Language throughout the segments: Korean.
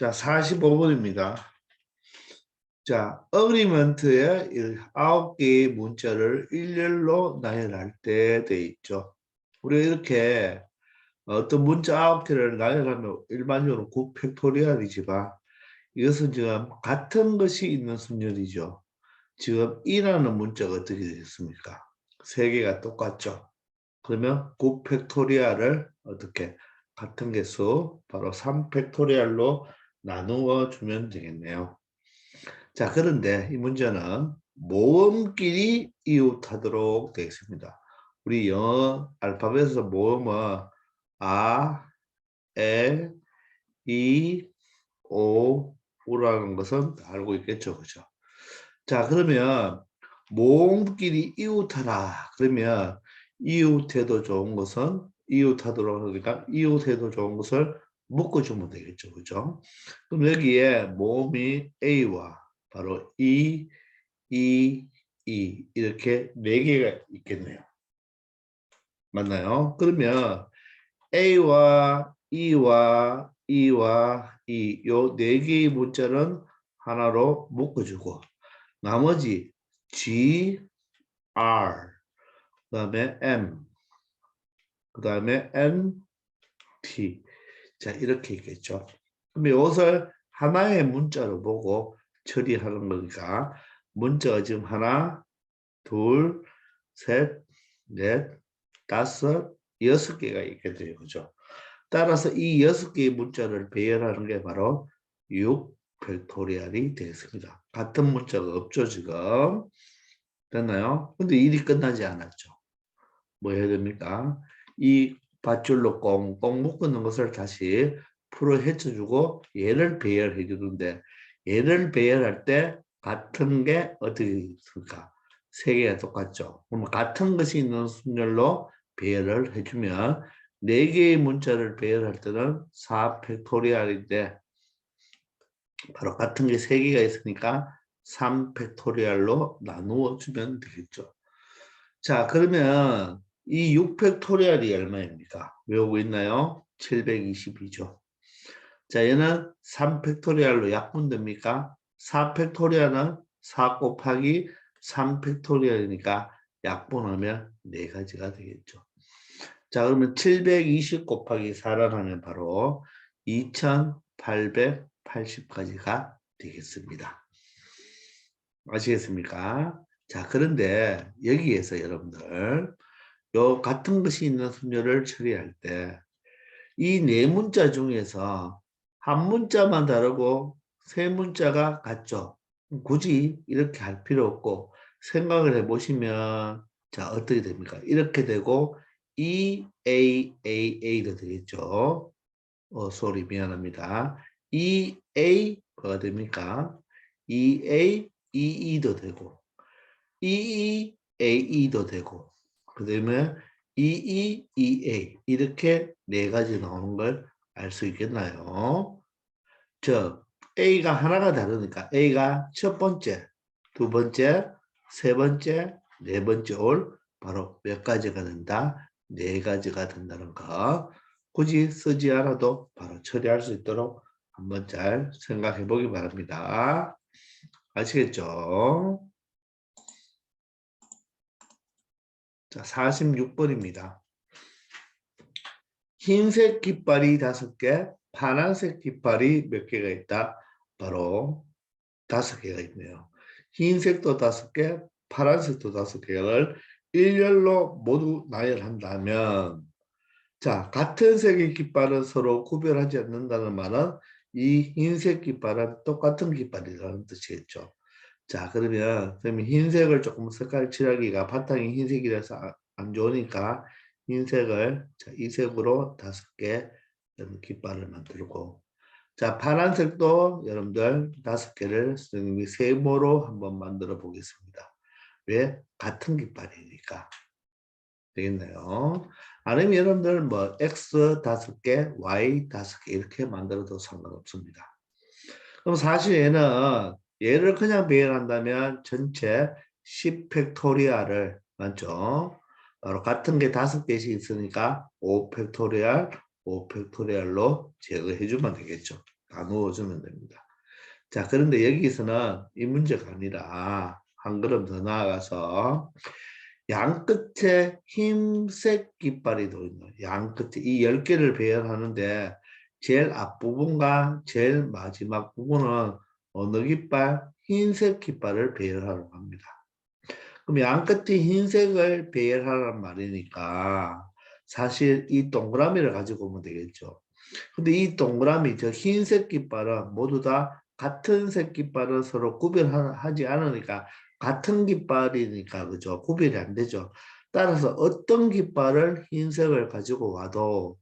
자, 45번입니다. 자, 어그리먼트에 9개의 문자를 일렬로 나열할 때 돼 있죠. 우리가 이렇게 어떤 문자 9개를 나열하면 일반적으로 9팩토리얼이지만 이것은 지금 같은 것이 있는 순열이죠. 지금 이라는 문자가 어떻게 되겠습니까? 세 개가 똑같죠. 그러면 9팩토리얼을 어떻게 같은 개수 바로 3팩토리얼로 나누어 주면 되겠네요. 자, 그런데 이 문제는 모음끼리 이웃하도록 되어 있습니다. 우리 영어 알파벳에서 모음은 아, 에, 이, 오, 우라는 것은 알고 있겠죠. 그죠? 자, 그러면 모음끼리 이웃하라. 그러면 이웃해도 좋은 것은 이웃하도록 하니까 이웃해도 좋은 것을 묶어주면 되겠죠. 그죠? 그럼 여기에 모음이 A와 바로 이렇게 네 개가 있겠네요. 맞나요? 그러면 A와 E와 요 네 개의 문자는 하나로 묶어주고 나머지 G, R, 그 다음에 M, 그 다음에 N, T. 자, 이렇게 있겠죠. 그럼 이것을 하나의 문자로 보고 처리하는 거니까 문자가 지금 하나, 둘, 셋, 넷, 다섯, 여섯 개가 있게 돼요. 그죠? 따라서 이 여섯 개의 문자를 배열하는 게 바로 6팩토리얼이 되겠습니다. 같은 문자가 없죠, 지금. 됐나요? 근데 일이 끝나지 않았죠. 뭐 해야 됩니까? 이 밧줄로 꽁꽁 묶는 것을 다시 풀어 헤쳐주고 얘를 배열해 주는데 얘를 배열할 때 같은 게 어떻게 있을까? 세 개가 똑같죠. 그러면 같은 것이 있는 순열로 배열을 해주면 네 개의 문자를 배열할 때는 4팩토리얼인데 바로 같은 게 세 개가 있으니까 3팩토리얼로 나누어 주면 되겠죠. 자, 그러면 이 6팩토리얼이 얼마입니까? 외우고 있나요? 722죠. 자, 얘는 3팩토리얼로 약분됩니까? 4팩토리얼은 4 곱하기 3팩토리얼이니까 약분하면 네 가지가 되겠죠. 자, 그러면 720 곱하기 4를 하면 바로 2880까지가 되겠습니다. 아시겠습니까? 자, 그런데 여기에서 여러분들 요 같은 것이 있는 순열을 처리할 때 이 네 문자 중에서 한 문자만 다르고 세 문자가 같죠. 굳이 이렇게 할 필요 없고 생각을 해보시면 자, 어떻게 됩니까? 이렇게 되고 EAAA도 되겠죠. 소리 미안합니다. EA가 됩니까? EAEE도 되고 EEAE도 되고 그 다음에 EEEA 이렇게 네 가지 나오는 걸 알 수 있겠나요? 저 A가 하나가 다르니까 A가 첫 번째, 두 번째, 세 번째, 네 번째 올 바로 몇 가지가 된다? 네 가지가 된다는 거 굳이 쓰지 않아도 바로 처리할 수 있도록 한번 잘 생각해 보기 바랍니다. 아시겠죠? 자, 46번입니다. 흰색 깃발이 5개, 파란색 깃발이 몇 개가 있다? 바로 5개가 있네요. 흰색도 5개, 파란색도 5개를 일렬로 모두 나열한다면 자, 같은 색의 깃발은 서로 구별하지 않는다는 말은 이 흰색 깃발은 똑같은 깃발이라는 뜻이겠죠. 자, 그러면 흰색을 조금 색깔 칠하기가 바탕이 흰색이라서 안 좋으니까 흰색을 자, 이 색으로 5개 깃발을 만들고 자, 파란색도 여러분들 5개를 선생님이 세모로 한번 만들어 보겠습니다. 왜? 같은 깃발이니까. 되겠네요. 아니면 여러분들 뭐 X 5개, Y 5개 이렇게 만들어도 상관없습니다. 그럼 사실 얘를 그냥 배열한다면 전체 10팩토리얼을 맞죠? 바로 같은 게 5개씩 있으니까 5팩토리얼로 제거해 주면 되겠죠. 나누어 주면 됩니다. 자, 그런데 여기서는 이 문제가 아니라 한 걸음 더 나아가서 양 끝에 흰색 깃발이 도 있는 양 끝에 이 10개를 배열하는데 제일 앞부분과 제일 마지막 부분은 어느 깃발? 흰색 깃발을 배열하라고 합니다. 그럼 양 끝에 흰색을 배열하라는 말이니까 사실 이 동그라미를 가지고 오면 되겠죠. 근데 이 동그라미, 저 흰색 깃발은 모두 다 같은 색 깃발을 서로 구별하지 않으니까 같은 깃발이니까 그죠? 구별이 안 되죠. 따라서 어떤 깃발을 흰색을 가지고 와도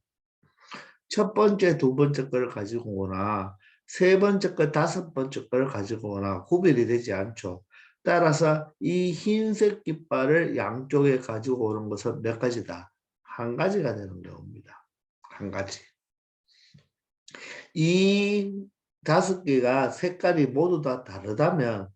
첫 번째, 두 번째 걸 가지고 오거나 세 번째 걸, 다섯 번째 걸 가지고 오거나 구별이 되지 않죠. 따라서 이 흰색 깃발을 양쪽에 가지고 오는 것은 몇 가지다? 한 가지가 되는 경우입니다. 한 가지. 이 5개가 색깔이 모두 다 다르다면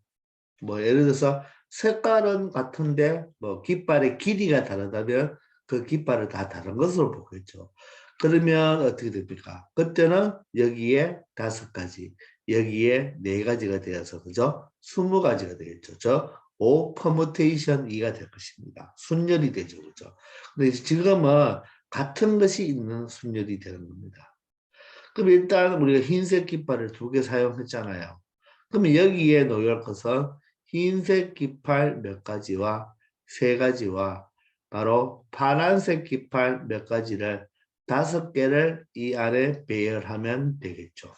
뭐 예를 들어서 색깔은 같은데 뭐 깃발의 길이가 다르다면 그 깃발을 다 다른 것으로 보겠죠. 그러면 어떻게 됩니까? 그때는 여기에 5가지, 여기에 4가지가 되어서 그죠? 20가지가 되겠죠. 저 5 퍼뮤테이션 2가 될 것입니다. 순열이 되죠. 그죠? 근데 지금은 같은 것이 있는 순열이 되는 겁니다. 그럼 일단 우리가 흰색 깃발을 2개 사용했잖아요. 그럼 여기에 넣을 것은 흰색 깃발 몇 가지와 3가지와 바로 파란색 깃발 몇 가지를 5개를 이 안에 배열하면 되겠죠.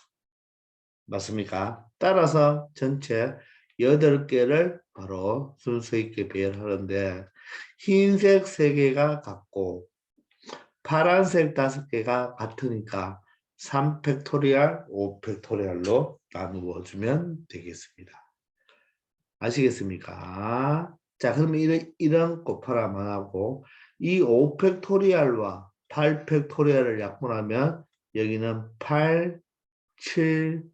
맞습니까? 따라서 전체 8개를 바로 순서 있게 배열하는데 흰색 3개가 같고 파란색 5개가 같으니까 3팩토리얼, 5팩토리얼로 나누어 주면 되겠습니다. 아시겠습니까? 자, 그러면 이런 곱하라만 하고 이 5팩토리얼과 8팩토리얼을 약분하면 여기는 8, 7,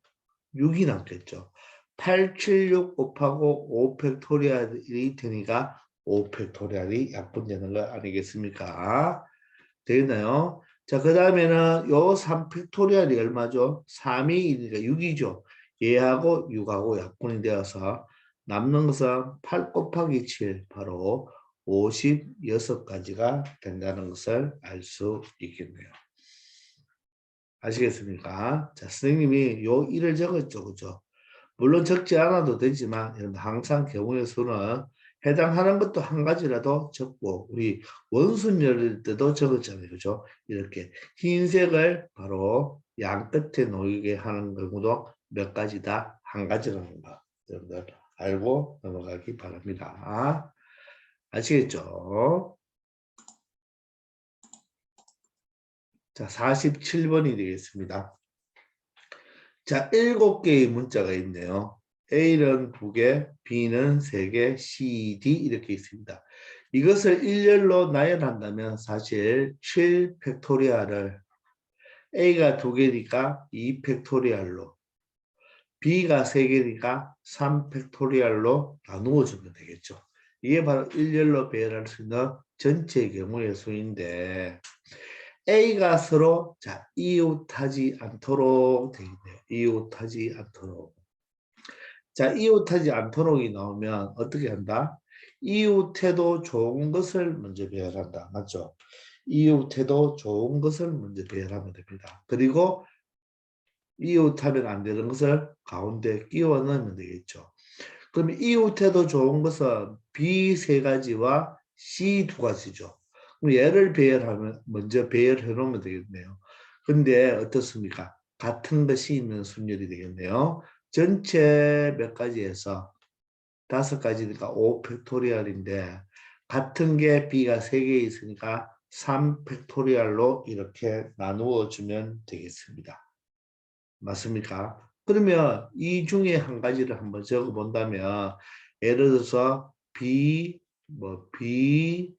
6이 남겠죠. 8, 7, 6 곱하고 5팩토리얼이 되니까 5팩토리얼이 약분되는 거 아니겠습니까? 되겠나요? 자, 그 다음에는 요 3팩토리얼이 얼마죠? 3이 6이죠. 얘하고 6하고 약분이 되어서 남는 것은 8 곱하기 7, 바로 56가지가 된다는 것을 알 수 있겠네요. 아시겠습니까? 자, 선생님이 요 1을 적었죠. 그죠? 물론 적지 않아도 되지만 항상 경우의 수는 해당하는 것도 한 가지라도 적고 우리 원순열일 때도 적었잖아요. 그죠? 이렇게 흰색을 바로 양 끝에 놓이게 하는 경우도 몇 가지다? 한 가지라는 거. 여러분들 알고 넘어가기 바랍니다. 아시겠죠? 자, 47번이 되겠습니다. 자, 7개의 문자가 있네요. A는 2개, B는 3개, C, D 이렇게 있습니다. 이것을 일렬로 나열한다면 사실 7 팩토리얼을 A가 2개니까 2 팩토리얼로 B가 3개니까 3 팩토리얼로 나누어 주면 되겠죠. 이게 바로 일렬로 배열할 수 있는 전체 경우의 수인데 A가 서로 자 이웃하지 않도록 되어 있네요. 이웃하지 않도록. 자, 이웃하지 않도록이 나오면 어떻게 한다? 이웃해도 좋은 것을 먼저 배열한다. 맞죠? 이웃해도 좋은 것을 먼저 배열하면 됩니다. 그리고 이웃하면 안 되는 것을 가운데 끼워 넣으면 되겠죠. 그럼 이웃해도 좋은 것은 B 3가지와 C 2가지죠. 그럼 얘를 배열하면 먼저 배열해 놓으면 되겠네요. 근데 어떻습니까? 같은 것이 있는 순열이 되겠네요. 전체 몇 가지에서 5가지니까 5 팩토리얼인데 같은 게 B가 3개 있으니까 3 팩토리얼로 이렇게 나누어 주면 되겠습니다. 맞습니까? 그러면 이 중에 한 가지를 한번 적어 본다면 예를 들어서 B, B,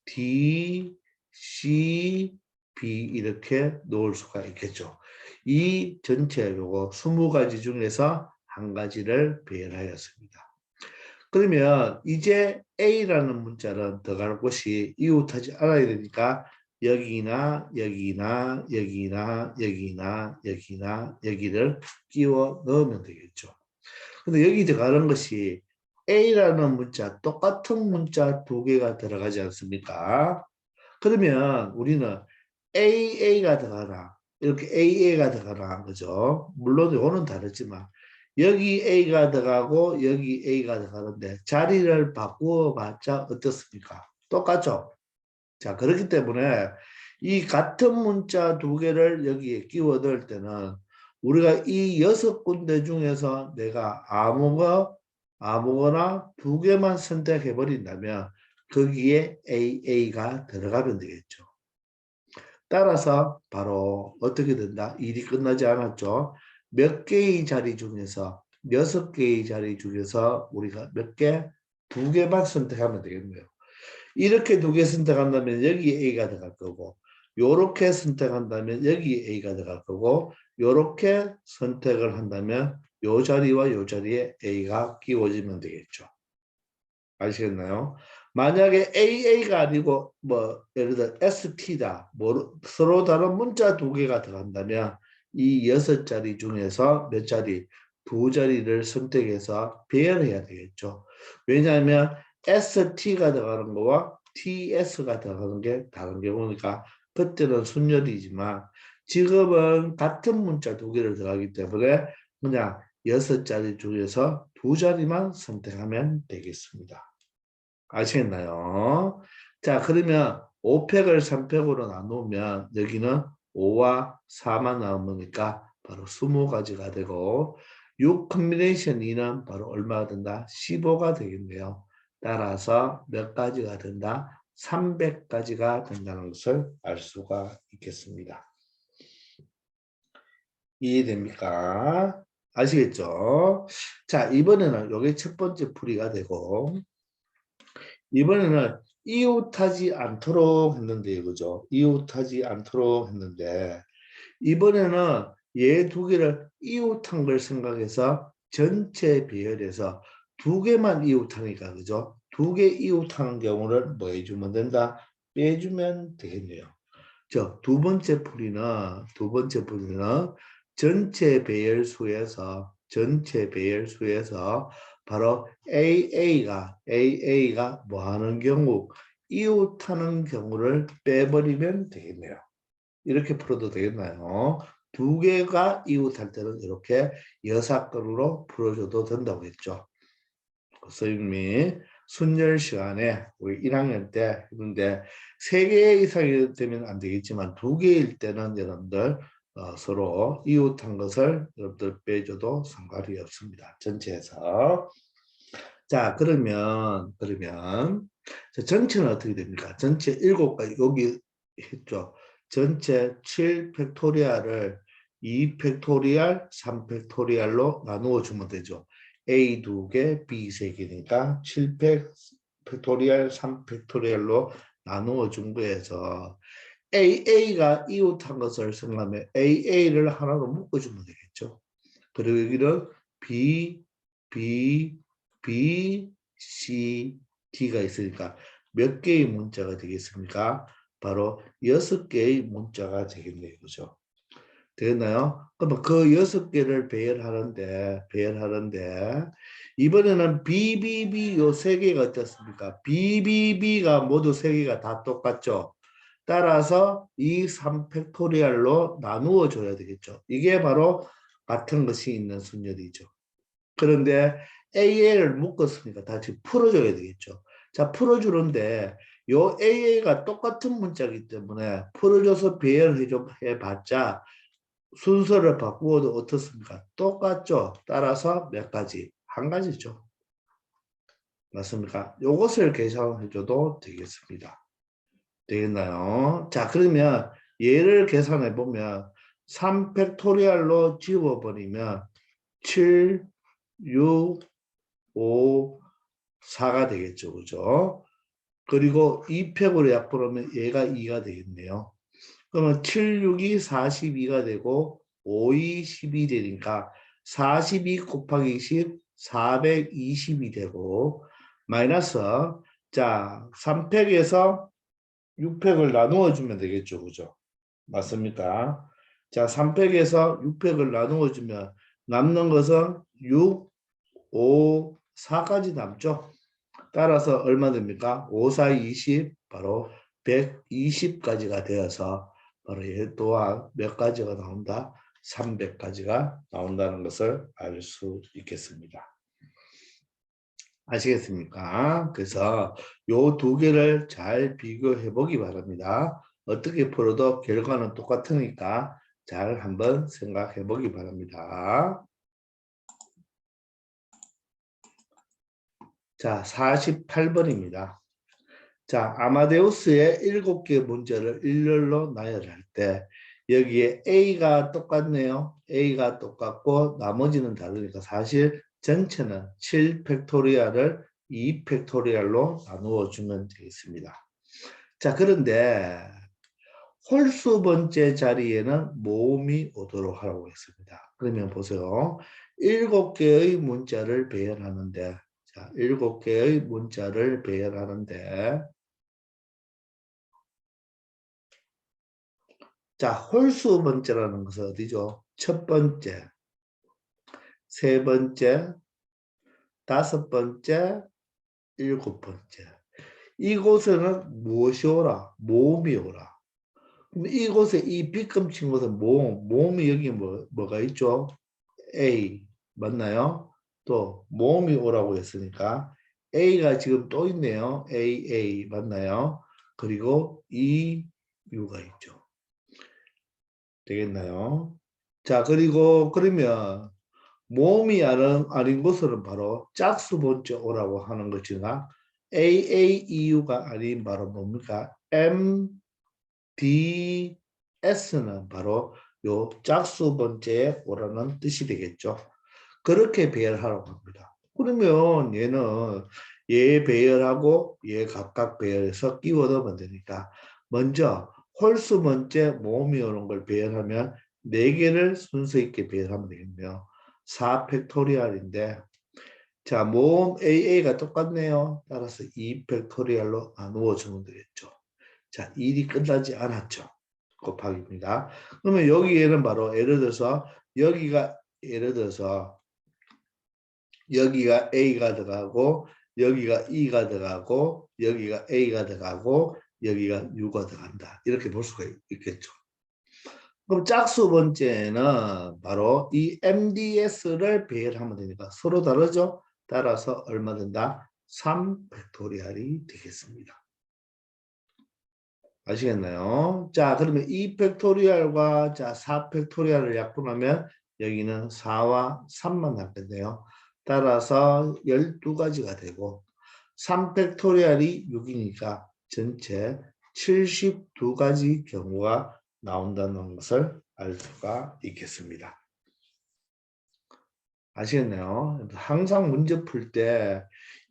D, C, B 이렇게 놓을 수가 있겠죠. 이 전체 요거 20가지 중에서 한 가지를 배열하였습니다. 그러면 이제 A라는 문자는 들어갈 곳이 이웃하지 않아야 되니까 여기나 여기나 여기나 여기나 여기나 여기를 끼워 넣으면 되겠죠. 근데 여기 들어가는 것이 A라는 문자, 똑같은 문자 두 개가 들어가지 않습니까? 그러면 우리는 AA가 들어가나, 이렇게 AA가 들어가나, 그죠? 물론 이거는 다르지만, 여기 A가 들어가고, 여기 A가 들어가는데, 자리를 바꾸어 봤자 어떻습니까? 똑같죠? 자, 그렇기 때문에, 이 같은 문자 두 개를 여기에 끼워 넣을 때는, 우리가 이 6군데 중에서 내가 아무거나 두 개만 선택해 버린다면, 거기에 AA가 들어가면 되겠죠. 따라서 바로 어떻게 된다? 일이 끝나지 않았죠. 몇 개의 자리 중에서 6개의 자리 중에서 우리가 몇 개? 두 개만 선택하면 되겠네요. 이렇게 두 개 선택한다면 여기 A가 들어갈 거고, 요렇게 선택한다면 여기 A가 들어갈 거고, 요렇게 선택을 한다면 요 자리와 요 자리에 A가 끼워지면 되겠죠. 아시겠나요? 만약에 AA가 아니고 뭐 예를 들어 ST다. 뭐 서로 다른 문자 두 개가 들어간다면 이 6자리 중에서 몇 자리? 두 자리를 선택해서 배열해야 되겠죠. 왜냐하면 ST가 들어가는 거와 TS가 들어가는 게 다른 경우니까 그때는 순열이지만 지금은 같은 문자 두 개를 들어가기 때문에 그냥 6자리 중에서 두 자리만 선택하면 되겠습니다. 아시겠나요? 자, 그러면 5팩을 3팩으로 나누면 여기는 5와 4만 나오니까 바로 20가지가 되고 6 컨비네이션 2는 바로 얼마가 된다? 15가 되겠네요. 따라서 몇 가지가 된다? 300가지가 된다는 것을 알 수가 있겠습니다. 이해됩니까? 아시겠죠? 자, 이번에는 이게 첫 번째 풀이가 되고 이번에는 이웃하지 않도록 했는데, 그죠? 이웃하지 않도록 했는데, 이번에는 얘 두 개를 이웃한 걸 생각해서 전체 배열에서 두 개만 이웃하니까, 그죠? 두 개 이웃하는 경우를 뭐 해주면 된다? 빼주면 되겠네요. 두 번째 풀이는 전체 배열수에서 바로 AA가 뭐 하는 경우 이웃하는 경우를 빼버리면 되겠네요. 이렇게 풀어도 되겠나요? 두 개가 이웃할 때는 이렇게 여사건으로 풀어줘도 된다고 했죠. 선생님이 순열 시간에 우리 1학년 때 했는데 3개 이상이 되면 안 되겠지만 2개일 때는 여러분들 서로 이웃한 것을 여러분들 빼줘도 상관이 없습니다. 전체에서. 자, 그러면 자, 전체는 어떻게 됩니까? 전체 7가지 여기 했죠. 전체 7팩토리얼을 2팩토리얼, 3팩토리얼로 나누어 주면 되죠. A 2개, B 3개니까 7팩토리얼, 3팩토리얼로 나누어 준 거에서 AA가 이웃한 것을 생각하면 AA를 하나로 묶어주면 되겠죠. 그리고 여기는 B, B, B, C, D가 있으니까 몇 개의 문자가 되겠습니까? 바로 6개의 문자가 되겠네요. 그죠? 되겠나요? 그러면 그 6개를 배열하는데 이번에는 BBB 요 3개가 어떻습니까? BBB가 모두 3개가 다 똑같죠? 따라서 이 3팩토리얼로 나누어 줘야 되겠죠. 이게 바로 같은 것이 있는 순열이죠. 그런데 AA를 묶었으니까 다시 풀어줘야 되겠죠. 자, 풀어주는데 요 AA가 똑같은 문자이기 때문에 풀어줘서 배열해봤자 순서를 바꾸어도 어떻습니까? 똑같죠. 따라서 몇 가지? 한 가지죠. 맞습니까? 요것을 계산해줘도 되겠습니다. 되겠나요? 자, 그러면 얘를 계산해 보면 3팩토리얼로 지워버리면 7, 6, 5, 4가 되겠죠. 그죠? 그리고 2팩으로 약분하면 얘가 2가 되겠네요. 그러면 7, 6이 42가 되고 5, 2, 12 되니까 42 곱하기 10, 420이 되고 마이너스 자 3팩에서 6팩을 나누어 주면 되겠죠. 그죠? 맞습니까? 자, 3팩에서 6팩을 나누어 주면 남는 것은 6, 5, 4까지 남죠. 따라서 얼마 됩니까? 5, 4, 20, 바로 120까지가 되어서 바로 얘 또한 몇 가지가 나온다? 300가지가 나온다는 것을 알 수 있겠습니다. 아시겠습니까? 그래서 요 두 개를 잘 비교해 보기 바랍니다. 어떻게 풀어도 결과는 똑같으니까 잘 한번 생각해 보기 바랍니다. 자, 48번입니다. 자, 아마데우스의 7개 문제를 일렬로 나열할 때 여기에 A가 똑같네요. A가 똑같고 나머지는 다르니까 사실 전체는 7 팩토리얼을 2 팩토리얼로 나누어 주면 되겠습니다. 자, 그런데 홀수 번째 자리에는 모음이 오도록 하라고 했습니다. 그러면 보세요. 7개의 문자를 배열하는데 자, 7개의 문자를 배열하는데 자, 홀수 번째라는 것은 어디죠? 첫 번째, 세 번째, 다섯 번째, 일곱 번째. 이곳에는 무엇이 오라? 모음이 오라. 그럼 이곳에 이 빗금 친 곳은 모음이 여기 뭐가 있죠? A. 맞나요? 또 모음이 오라고 했으니까 A가 지금 또 있네요. A. 맞나요? 그리고 E, U가 있죠. 되겠나요? 자, 그리고 그러면 모음이 아닌 것으로는 바로 짝수 번째 오라고 하는 것이나 AAEU가 아닌 바로 뭡니까? MDS는 바로 요 짝수 번째에 오라는 뜻이 되겠죠. 그렇게 배열하라고 합니다. 그러면 얘는 얘 배열하고 얘 각각 배열해서 끼워 넣으면 되니까 먼저 홀수 번째 모음이 오는 걸 배열하면 4개를 순서 있게 배열하면 되겠네요. 4 팩토리얼인데 자 모음 AA가 똑같네요. 따라서 2 팩토리얼로 나누어 주면 되겠죠. 자 일이 끝나지 않았죠. 곱하기입니다. 그러면 여기에는 바로 예를 들어서 여기가 예를 들어서 여기가 A가 들어가고 여기가 E가 들어가고 여기가 A가 들어가고 여기가 U가 들어간다. 이렇게 볼 수가 있겠죠. 그럼 짝수 번째는 바로 이 MDS를 배열하면 되니까 서로 다르죠. 따라서 얼마 된다? 3 팩토리얼이 되겠습니다. 아시겠나요? 자, 그러면 2 팩토리얼과 자, 4 팩토리얼을 약분하면 여기는 4와 3만 남겠네요. 따라서 12가지가 되고 3 팩토리얼이 6이니까 전체 72가지 경우가 나온다는 것을 알 수가 있겠습니다. 아시겠나요? 항상 문제 풀 때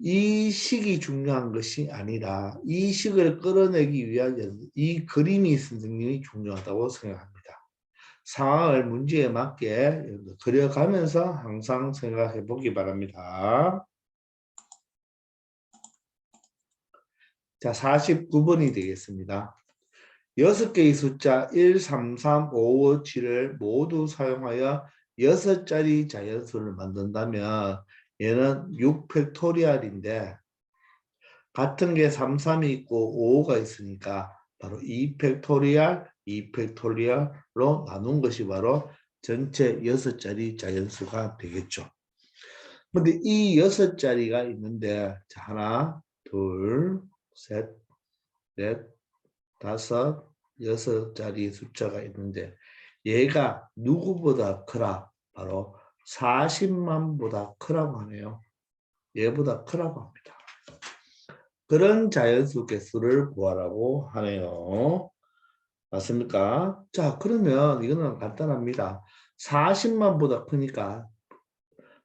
이 식이 중요한 것이 아니라 이 식을 끌어내기 위한 이 그림이 선생님이 중요하다고 생각합니다. 상황을 문제에 맞게 그려가면서 항상 생각해 보기 바랍니다. 자, 49번이 되겠습니다. 6개의 숫자 1, 3, 3, 5, 5, 7을 모두 사용하여 6자리 자연수를 만든다면 얘는 6팩토리얼인데 같은 게 3, 3이 있고 5가 있으니까 바로 2팩토리얼, 2팩토리얼로 나눈 것이 바로 전체 6자리 자연수가 되겠죠. 근데 이 6자리가 있는데 자, 하나, 둘, 셋, 넷, 다섯, 6자리 숫자가 있는데 얘가 누구보다 크라? 바로 40만보다 크라고 하네요. 얘보다 크라고 합니다. 그런 자연수 개수를 구하라고 하네요. 맞습니까? 자, 그러면 이거는 간단합니다. 40만보다 크니까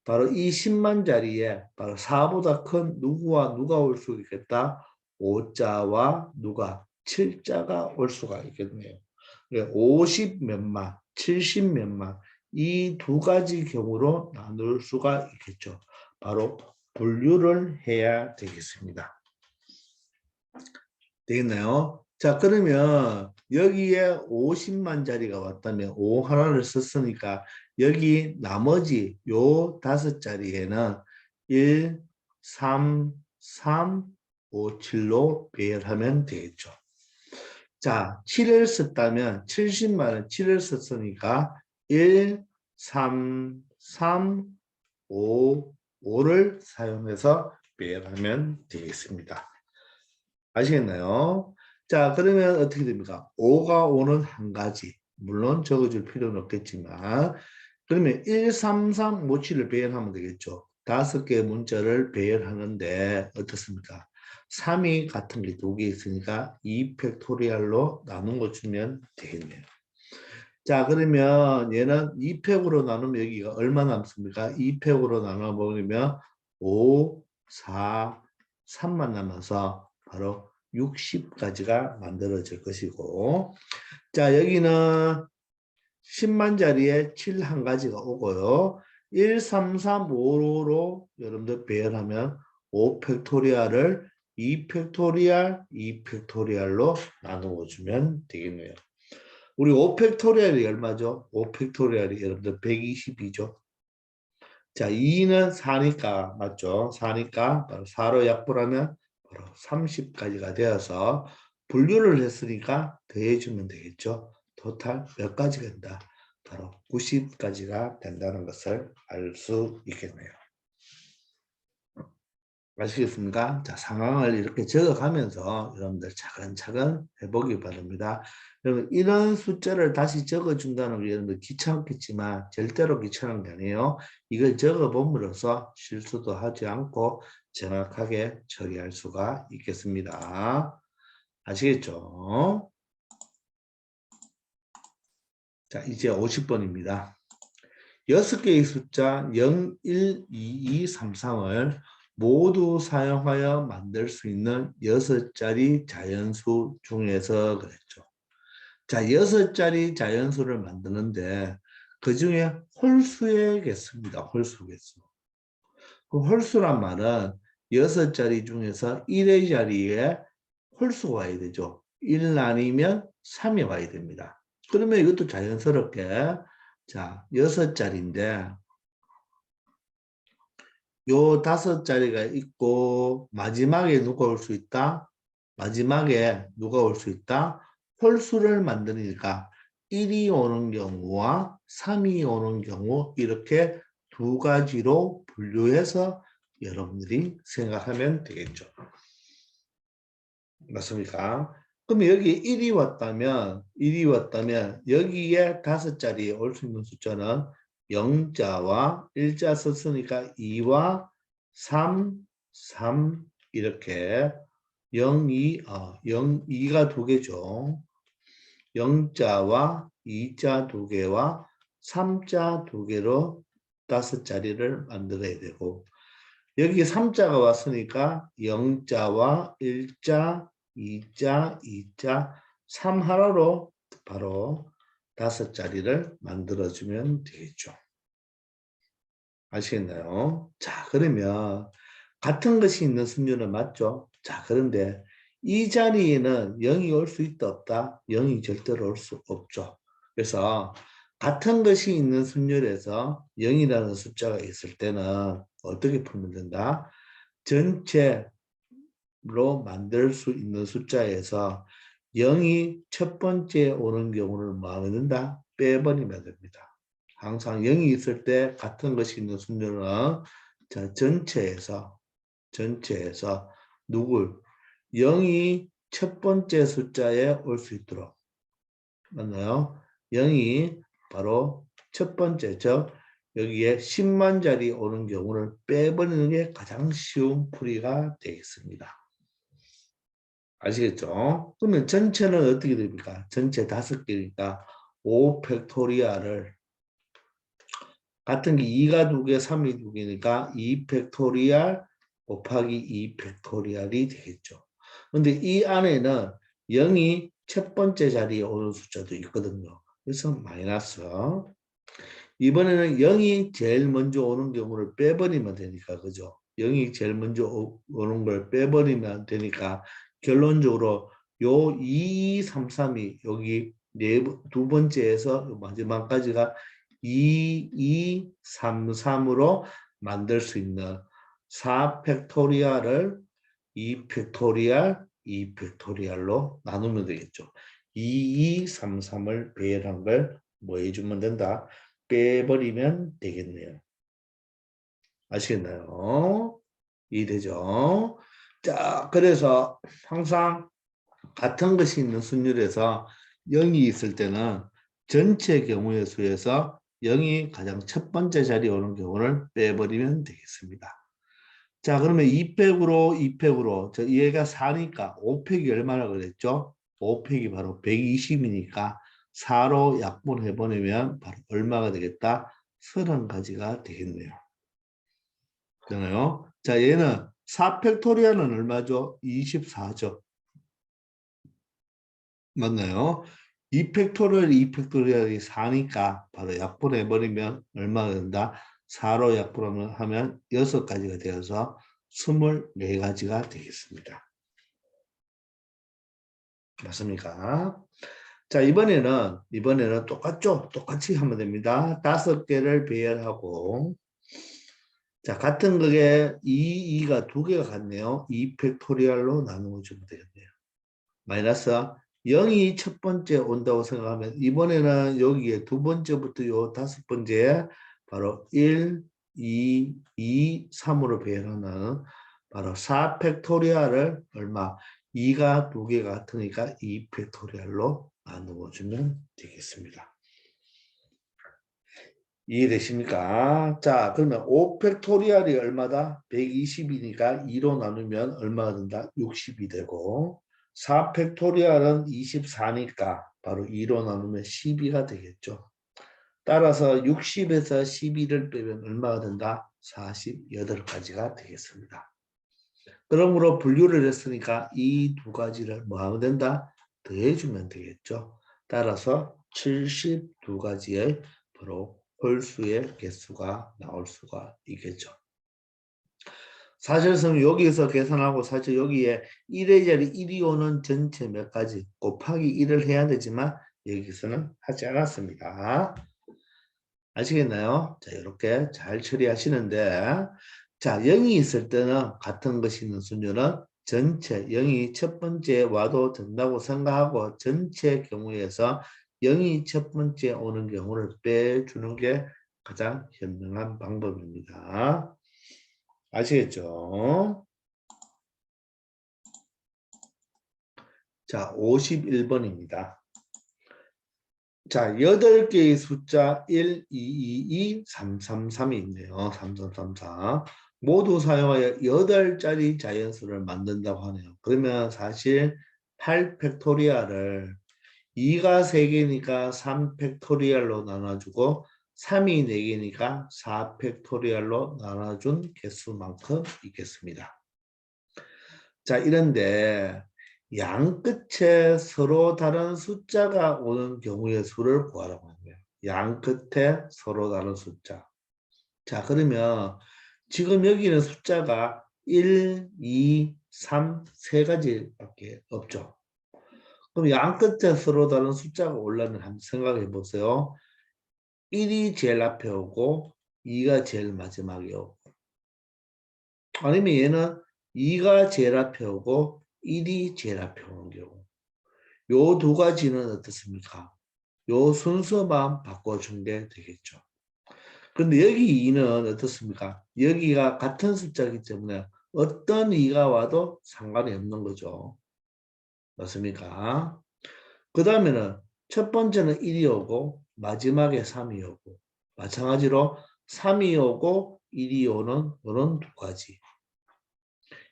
바로 이 10만 자리에 바로 4보다 큰 누구와 누가 올 수 있겠다? 5자와 누가 7자가 올 수가 있겠네요. 50 몇만, 70 몇만 이 두 가지 경우로 나눌 수가 있겠죠. 바로 분류를 해야 되겠습니다. 되겠나요? 자, 그러면 여기에 50만짜리가 왔다면 5 하나를 썼으니까 여기 나머지 요 5자리에는 1, 3, 3, 5, 7로 배열하면 되겠죠. 자, 7을 썼다면 70만 원 7을 썼으니까 1, 3, 3, 5, 5를 사용해서 배열하면 되겠습니다. 아시겠나요? 자, 그러면 어떻게 됩니까? 5가 오는 한 가지. 물론 적어줄 필요는 없겠지만 그러면 1, 3, 3, 5, 7을 배열하면 되겠죠. 5개의 문자를 배열하는데 어떻습니까? 3이 같은 게 2개 있으니까 2 팩토리얼로 나눈 거 주면 되겠네요. 자, 그러면 얘는 2팩으로 나누면 여기가 얼마 남습니까? 2팩으로 나눠버리면 5, 4, 3만 남아서 바로 60까지가 만들어질 것이고, 자, 여기는 10만 자리에 7 한 가지가 오고요. 1, 3, 3, 5로 여러분들 배열하면 5 팩토리얼을 2 팩토리얼, 2 팩토리얼로 나누어 주면 되겠네요. 우리 5 팩토리얼이 얼마죠? 5 팩토리얼이 여러분들 120이죠. 자, 2는 4니까 맞죠? 4니까 바로 4로 약분하면 바로 30까지가 되어서 분류를 했으니까 더해주면 되겠죠. 토탈 몇 가지가 된다? 바로 90까지가 된다는 것을 알 수 있겠네요. 아시겠습니까? 자, 상황을 이렇게 적어가면서 여러분들 차근차근 해보기 바랍니다. 여러분, 이런 숫자를 다시 적어준다는 게 여러분들 귀찮겠지만 절대로 귀찮은 게 아니에요. 이걸 적어봄으로써 실수도 하지 않고 정확하게 처리할 수가 있겠습니다. 아시겠죠? 자, 이제 50번입니다. 6개의 숫자 0, 1, 2, 2, 3, 3을 모두 사용하여 만들 수 있는 6자리 자연수 중에서 그랬죠. 자, 6자리 자연수를 만드는데 그 중에 홀수의 개수입니다. 홀수 개수. 그 홀수란 말은 6자리 중에서 1의 자리에 홀수가 와야 되죠. 1 아니면 3이 와야 됩니다. 그러면 이것도 자연스럽게 자, 6자리인데 요 5자리가 있고 마지막에 누가 올 수 있다? 마지막에 누가 올 수 있다? 홀수를 만드니까 1이 오는 경우와 3이 오는 경우 이렇게 두 가지로 분류해서 여러분들이 생각하면 되겠죠. 맞습니까? 그럼 여기 1이 왔다면 여기에 5자리에 올 수 있는 숫자는 0자와 1자 썼으니까 2와 3, 3 이렇게 0, 2, 2가 두 개죠. 0자와 2자 두 개와 3자 두 개로 5자리를 만들어야 되고 여기 3자가 왔으니까 0자와 1자, 2자, 2자, 3 하나로 바로 5자리를 만들어주면 되겠죠. 아시겠나요? 자, 그러면 같은 것이 있는 순위는 맞죠? 자, 그런데 이 자리에는 0이 올 수 있다 없다? 0이 절대로 올 수 없죠. 그래서 같은 것이 있는 순열에서 0이라는 숫자가 있을 때는 어떻게 풀면 된다? 전체로 만들 수 있는 숫자에서 0이 첫 번째 오는 경우를 뭐 하면 된다? 빼버리면 됩니다. 항상 0이 있을 때 같은 것이 있는 순열은 자, 전체에서 누굴 0이 첫 번째 숫자에 올 수 있도록 맞나요? 0이 바로 첫 번째죠. 여기에 10만 자리 오는 경우를 빼버리는 게 가장 쉬운 풀이가 되겠습니다. 아시겠죠? 그러면 전체는 어떻게 됩니까? 전체 5개니까 5 팩토리얼을 같은 게 2가 2개, 3이 2개니까 2 팩토리얼 곱하기 2 팩토리얼이 되겠죠. 근데 이 안에는 0이 첫 번째 자리에 오는 숫자도 있거든요. 그래서 마이너스. 이번에는 0이 제일 먼저 오는 경우를 빼버리면 되니까, 그죠? 0이 제일 먼저 오는 걸 빼버리면 되니까 결론적으로 요 2233이 여기 두 번째에서 마지막까지가 2233으로 만들 수 있는 4 팩토리얼을 2 팩토리얼, 2 팩토리얼로 나누면 되겠죠. 2233을 배열한 걸 뭐 해주면 된다? 빼버리면 되겠네요. 아시겠나요? 이해되죠? 자, 그래서 항상 같은 것이 있는 순열에서 0이 있을 때는 전체 경우의 수에서 0이 가장 첫 번째 자리에 오는 경우를 빼버리면 되겠습니다. 자, 그러면 2팩으로 2팩으로 얘가 4니까 5팩이 얼마나 그랬죠? 5팩이 바로 120이니까 4로 약분해보내면 바로 얼마가 되겠다? 30가지가 되겠네요. 그잖아요. 자, 얘는 4팩토리얼은 얼마죠? 24죠. 맞나요? 2팩토리얼, 2팩토리얼이 4니까 바로 약분해버리면 얼마가 된다? 4로 약분하면 6가지가 되어서 24가지가 되겠습니다. 맞습니까? 자, 이번에는 똑같죠? 똑같이 하면 됩니다. 5개를 배열하고, 자, 같은 거에 2가 2개가 같네요. 2팩토리얼로 나누어 주면 되겠네요. 마이너스 0이 첫 번째 온다고 생각하면 이번에는 여기에 두 번째부터 요 다섯 번째 바로 1, 2, 3으로 배열하는 바로 4 팩토리얼을 얼마? 2가 2개 같으니까 2 팩토리얼로 나누어 주면 되겠습니다. 이해되십니까? 자, 그러면 5 팩토리얼이 얼마다? 120이니까 2로 나누면 얼마가 된다? 60이 되고 4 팩토리얼은 24니까 바로 2로 나누면 12가 되겠죠. 따라서 60에서 12를 빼면 얼마가 된다? 48가지가 되겠습니다. 그러므로 분류를 했으니까 이 두 가지를 뭐 하면 된다? 더해주면 되겠죠. 따라서 72가지의 바로 홀수의 개수가 나올 수가 있겠죠. 사실상 여기에서 계산하고 사실 여기에 1의 자리 1이 오는 전체 몇 가지 곱하기 1을 해야 되지만 여기서는 하지 않았습니다. 아시겠나요? 자, 이렇게 잘 처리하시는데 자, 0이 있을 때는 같은 것이 있는 순서는 전체 0이 첫 번째 와도 된다고 생각하고 전체 경우에서 0이 첫 번째 오는 경우를 빼주는 게 가장 현명한 방법입니다. 아시겠죠? 자, 51번입니다. 자, 8개의 숫자 1, 2, 2, 2, 3, 3, 3이 있네요. 3, 3, 3, 4. 모두 사용하여 8자리 자연수를 만든다고 하네요. 그러면 사실 8 팩토리얼을 2가 3개니까 3 팩토리얼로 나눠주고 3이 4개니까 4 팩토리얼로 나눠준 개수만큼 있겠습니다. 자, 이런데 양 끝에 서로 다른 숫자가 오는 경우의 수를 구하라고 하는 거예요. 양 끝에 서로 다른 숫자. 자, 그러면 지금 여기는 숫자가 1, 2, 3, 세 가지밖에 없죠. 그럼 양 끝에 서로 다른 숫자가 올라면 한번 생각해 보세요. 1이 제일 앞에 오고 2가 제일 마지막에 오고 아니면 얘는 2가 제일 앞에 오고 1이 제일 앞에 오는 경우. 요 두 가지는 어떻습니까? 요 순서만 바꿔준 게 되겠죠. 그런데 여기 2는 어떻습니까? 여기가 같은 숫자이기 때문에 어떤 2가 와도 상관이 없는 거죠. 맞습니까? 그 다음에는 첫 번째는 1이 오고 마지막에 3이 오고 마찬가지로 3이 오고 1이 오는 이런 두 가지.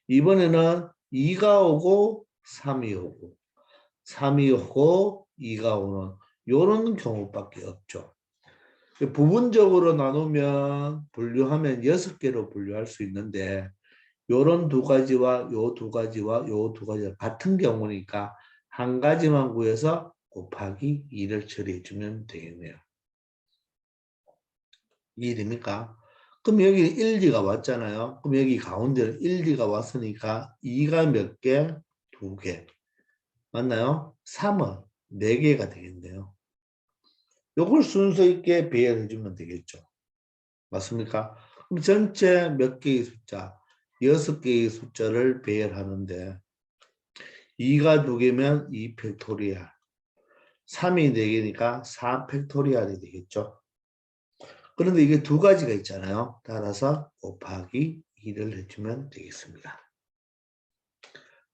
이번에는 2가 오고 3이 오고 3이 오고 2가 오는 이런 경우밖에 없죠. 부분적으로 나누면 분류하면 6개로 분류할 수 있는데 요런 두 가지와 요 두 가지와 요 두 가지가 같은 경우니까 한 가지만 구해서 곱하기 2를 처리해 주면 되겠네요. 이해됩니까? 그럼 여기 1, 2가 왔잖아요. 그럼 여기 가운데는 1, 2가 왔으니까 2가 몇 개? 2개. 맞나요? 3은 4개가 되겠네요. 요걸 순서 있게 배열해 주면 되겠죠. 맞습니까? 그럼 전체 몇 개의 숫자? 6개의 숫자를 배열하는데 2가 2개면 2 팩토리얼, 3이 4개니까 4 팩토리얼이 되겠죠. 그런데 이게 두 가지가 있잖아요. 따라서 곱하기 2를 해주면 되겠습니다.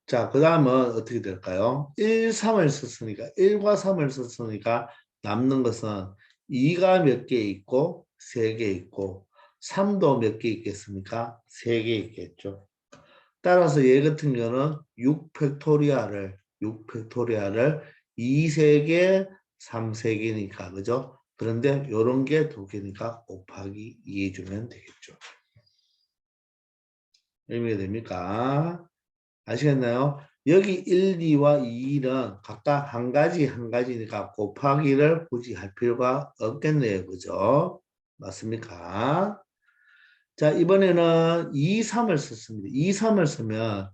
자, 그 다음은 어떻게 될까요? 1, 3을 썼으니까 1과 3을 썼으니까 남는 것은 2가 몇 개 있고 3개 있고 3도 몇 개 있겠습니까? 3개 있겠죠. 따라서 얘 같은 경우는 6 팩토리얼을 2 세개 3 세개니까 그죠? 그런데 요런 게 2개니까 곱하기 2 해주면 되겠죠. 의미가 됩니까? 아시겠나요? 여기 1, 2와 2는 각각 한 가지니까 곱하기를 굳이 할 필요가 없겠네요. 그죠? 맞습니까? 자, 이번에는 2, 3을 썼습니다. 2, 3을 쓰면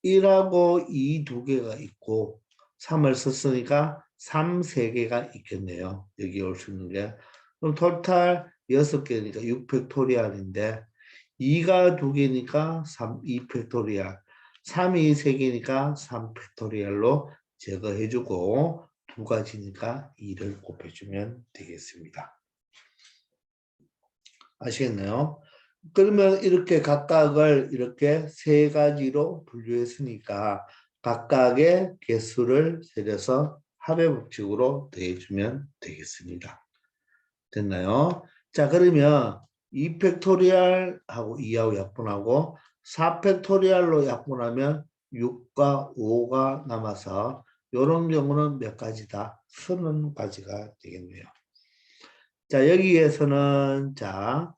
1하고 2 2개가 있고 3을 썼으니까 3 3개가 있겠네요. 여기 올 수 있는 게. 그럼 토탈 6개니까 6 팩토리얼인데 2가 2개니까 2 팩토리얼, 3이 3개니까 3 팩토리얼로 제거해주고 두 가지니까 2를 곱해주면 되겠습니다. 아시겠나요? 그러면 이렇게 각각을 이렇게 세 가지로 분류했으니까 각각의 개수를 세려서 합의 법칙으로 더해주면 되겠습니다. 됐나요? 자, 그러면 2 팩토리얼하고 2하고 약분하고 4 팩토리얼로 약분하면 6과 5가 남아서 이런 경우는 몇 가지다? 30가지가 되겠네요. 자, 여기에서는 자,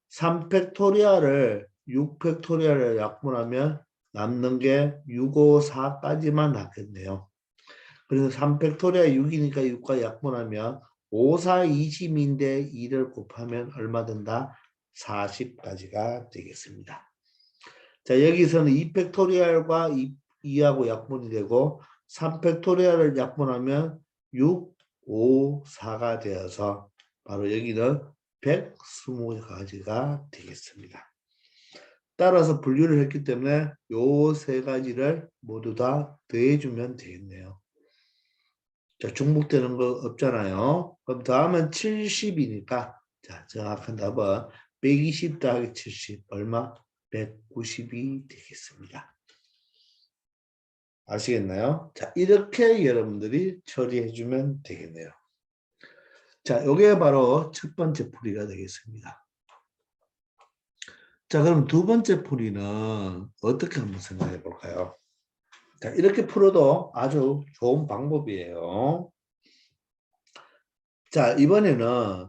3 팩토리얼을 6 팩토리얼을 약분하면 남는 게 6, 5, 4까지만 남겠네요. 그래서 3 팩토리얼 6이니까 6과 약분하면 5, 4, 20인데 2를 곱하면 얼마 된다? 40까지가 되겠습니다. 자, 여기서는 2 팩토리얼과 2하고 약분이 되고 3 팩토리얼을 약분하면 6, 5, 4가 되어서 바로 여기는 120가지가 되겠습니다. 따라서 분류를 했기 때문에 요 세 가지를 모두 다 더해주면 되겠네요. 자, 중복되는 거 없잖아요. 그럼 다음은 70이니까 자, 정확한 답은 120 더하기 70 얼마? 190이 되겠습니다. 아시겠나요? 자, 이렇게 여러분들이 처리해주면 되겠네요. 자, 요게 바로 첫 번째 풀이가 되겠습니다. 자, 그럼 두 번째 풀이는 어떻게 한번 생각해 볼까요? 자, 이렇게 풀어도 아주 좋은 방법이에요. 자, 이번에는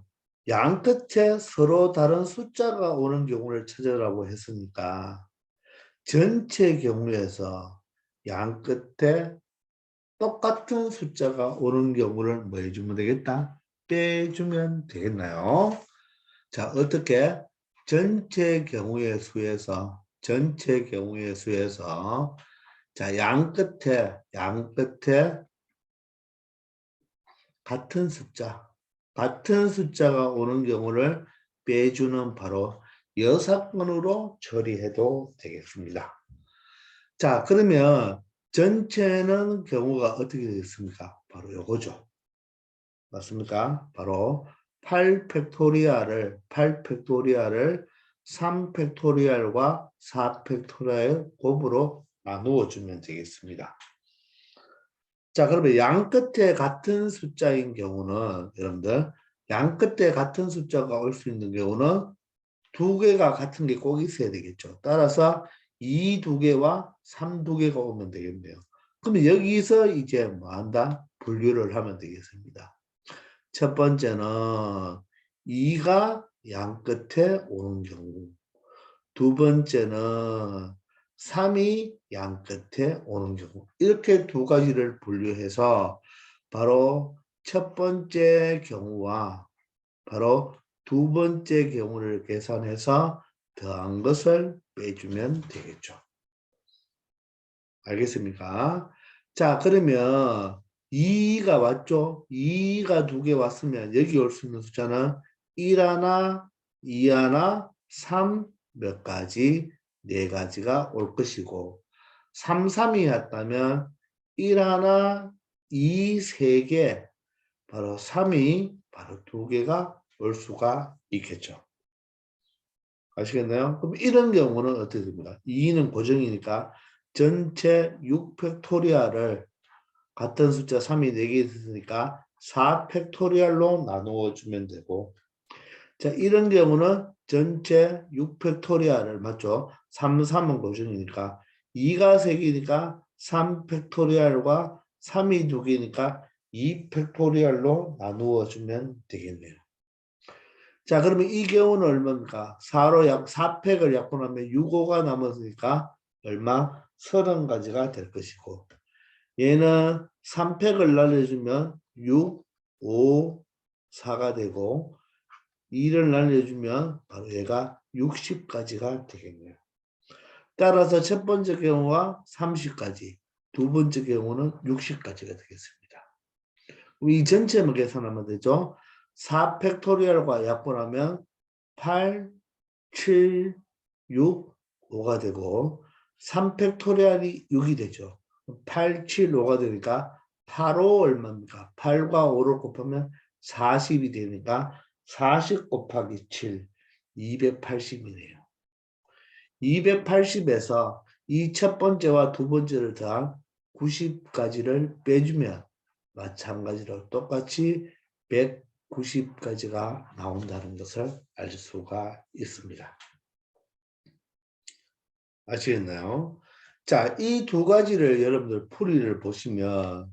양 끝에 서로 다른 숫자가 오는 경우를 찾으라고 했으니까 전체 경우에서 양 끝에 똑같은 숫자가 오는 경우를 뭐 해주면 되겠다? 빼주면 되겠나요? 자, 어떻게? 전체 경우의 수에서 자, 양 끝에 같은 숫자가 오는 경우를 빼주는 바로 여사건으로 처리해도 되겠습니다. 자, 그러면 전체는 경우가 어떻게 되겠습니까? 바로 요거죠. 맞습니까? 바로 8 팩토리얼을 3 팩토리얼과 4 팩토리얼 곱으로 나누어 주면 되겠습니다. 자, 그러면 양 끝에 같은 숫자인 경우는 여러분들 양 끝에 같은 숫자가 올 수 있는 경우는 두 개가 같은 게 꼭 있어야 되겠죠. 따라서 2 2개와 3 2개가 오면 되겠네요. 그러면 여기서 이제 뭐 한다? 분류를 하면 되겠습니다. 첫 번째는 2가 양 끝에 오는 경우. 두 번째는 3이 양 끝에 오는 경우. 이렇게 두 가지를 분류해서 바로 첫 번째 경우와 바로 두 번째 경우를 계산해서 더한 것을 빼주면 되겠죠. 알겠습니까? 자, 그러면 2가 왔죠? 2가 2개 왔으면 여기 올 수 있는 숫자는 1 하나, 2 하나, 3 몇 가지, 4가지가 올 것이고 3, 3이 왔다면 1 하나, 2, 3개, 바로 3이 바로 2개가 올 수가 있겠죠. 아시겠나요? 그럼 이런 경우는 어떻게 됩니까? 2는 고정이니까 전체 6팩토리얼을 같은 숫자 3이 4개 있으니까 4팩토리얼로 나누어 주면 되고, 자, 이런 경우는 전체 6팩토리얼을 맞죠? 3, 3은 고정이니까 2가 3개니까 3팩토리얼과 3이 2개니까 2팩토리얼로 나누어 주면 되겠네요. 자, 그러면 이 경우는 얼마입니까? 4팩을 약분하면 6, 5가 남았으니까 얼마? 30가지가 될 것이고, 얘는 3팩을 날려주면 6, 5, 4가 되고 2를 날려주면 바로 얘가 60까지가 되겠네요. 따라서 첫 번째 경우와 30까지, 두 번째 경우는 60까지가 되겠습니다. 이 전체만 계산하면 되죠. 4팩토리얼과 약분하면 8, 7, 6, 5가 되고 3팩토리얼이 6이 되죠. 8, 7, 5가 되니까 8, 5 얼마입니까? 8과 5를 곱하면 40이 되니까 40 곱하기 7, 280이네요. 280에서 이 첫 번째와 두 번째를 더한 90까지를 빼주면 마찬가지로 똑같이 190까지가 나온다는 것을 알 수가 있습니다. 아시겠나요? 자, 이 두 가지를 여러분들 풀이를 보시면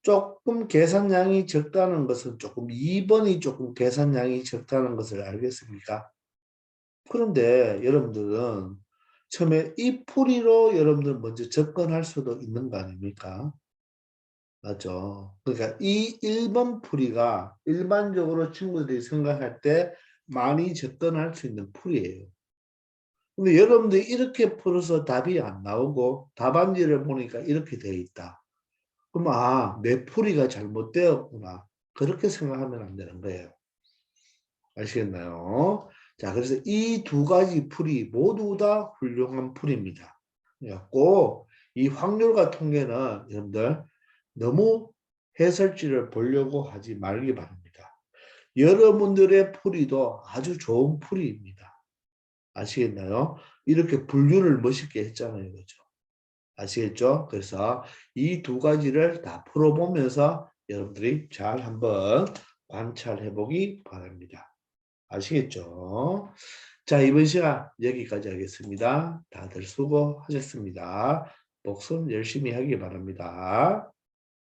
조금 계산량이 적다는 것은 조금 2번이 조금 계산량이 적다는 것을 알겠습니까? 그런데 여러분들은 처음에 이 풀이로 여러분들 먼저 접근할 수도 있는 거 아닙니까? 맞죠? 그러니까 이 1번 풀이가 일반적으로 친구들이 생각할 때 많이 접근할 수 있는 풀이에요. 근데 여러분들이 이렇게 풀어서 답이 안 나오고 답안지를 보니까 이렇게 되어 있다. 그럼 내 풀이가 잘못되었구나. 그렇게 생각하면 안 되는 거예요. 아시겠나요? 자, 그래서 이 두 가지 풀이 모두 다 훌륭한 풀입니다. 그래갖고 이 확률과 통계는 여러분들 너무 해설지를 보려고 하지 말기 바랍니다. 여러분들의 풀이도 아주 좋은 풀이입니다. 아시겠나요? 이렇게 분류를 멋있게 했잖아요. 그죠? 아시겠죠? 그래서 이 두 가지를 다 풀어보면서 여러분들이 잘 한번 관찰해 보기 바랍니다. 아시겠죠? 자, 이번 시간 여기까지 하겠습니다. 다들 수고하셨습니다. 복습 열심히 하기 바랍니다.